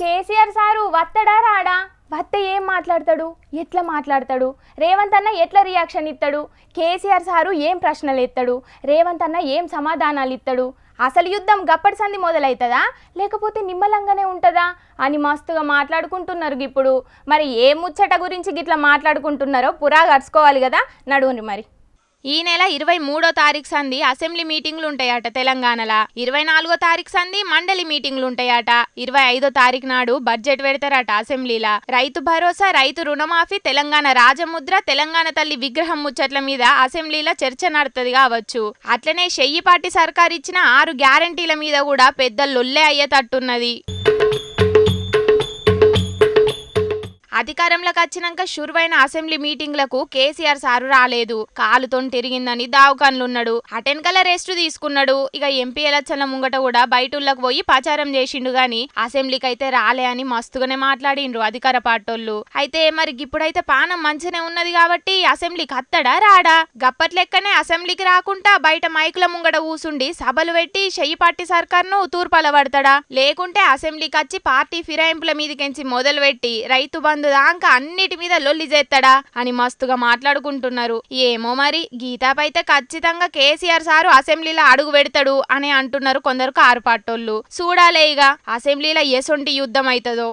KCR sir వత్తడా రాడా? వత్తే ఏం మాట్లాడతాడు, ఎట్లా మాట్లాడతాడు, రేవంత్ అన్న ఎట్లా రియాక్షన్ ఇస్తాడు, కేసీఆర్ సారు ఏం ప్రశ్నలు ఎత్తాడు, రేవంత్ అన్న ఏం సమాధానాలు ఇస్తాడు, అసలు యుద్ధం గప్పటి సంది మొదలవుతుందా లేకపోతే నిమ్మలంగానే ఉంటుందా అని మస్తుగా మాట్లాడుకుంటున్నారు ఇప్పుడు. మరి ఏ ముచ్చట గురించి గిట్లా మాట్లాడుకుంటున్నారో పురా గడుచుకోవాలి కదా, నడువుని మరి. ఈ నెల 23వ తారీఖు సంది అసెంబ్లీ మీటింగ్లు ఉంటాయట తెలంగాణలో, 24వ తారీఖు సంది మండలి మీటింగ్లు ఉంటాయట, 25వ తారీఖు నాడు బడ్జెట్ పెడతారట అసెంబ్లీలా. రైతు భరోసా, రైతు రుణమాఫీ, తెలంగాణ రాజముద్ర, తెలంగాణ తల్లి విగ్రహం ముచ్చట్ల మీద అసెంబ్లీలో చర్చ నడుతుంది కావచ్చు. అట్లనే షెయ్యిపాటి సర్కార్ ఇచ్చిన 6 గ్యారంటీల మీద కూడా పెద్ద లొల్లే అయ్యేటట్టున్నది. అధికారంలోకి వచ్చినాక షురువైన అసెంబ్లీ మీటింగ్లకు కేసీఆర్ సారు రాలేదు. కాలుతో తిరిగిందని దావకాన్లున్నాడు, అటెన్కల రెస్ట్ తీసుకున్నాడు. ఇక ఎంపీ ఎలక్షన్ల ముంగట కూడా బయటూళ్ళకు పోయి ప్రచారం చేసిండు గాని అసెంబ్లీకి అయితే రాలే అని మస్తుగానే మాట్లాడిండ్రు అధికార పార్టోళ్ళు. అయితే మరి ఇప్పుడైతే పానం మంచిగానే ఉన్నది కాబట్టి అసెంబ్లీకి అత్తడా రాడా? గప్పట్లెక్కనే అసెంబ్లీకి రాకుండా బయట మైకుల ముంగట కూసుండి సభలు పెట్టి షెయ్యిపాటి సర్కార్ను తూర్పాల పడతాడా, లేకుంటే అసెంబ్లీకి వచ్చి పార్టీ ఫిరాయింపుల మీదకెంచి మొదలు పెట్టి రైతు బంధు దాకా అన్నిటి మీద లొల్లి చేస్తాడా అని మస్తుగా మాట్లాడుకుంటున్నారు. ఏమో మరి గీతాపైతే ఖచ్చితంగా కేసీఆర్ సారు అసెంబ్లీలో అడుగు పెడతాడు అని అంటున్నారు కొందరు కారు పార్టోళ్ళు. చూడాలే ఇక అసెంబ్లీలో ఎసొంటి యుద్ధం అవుతుందో.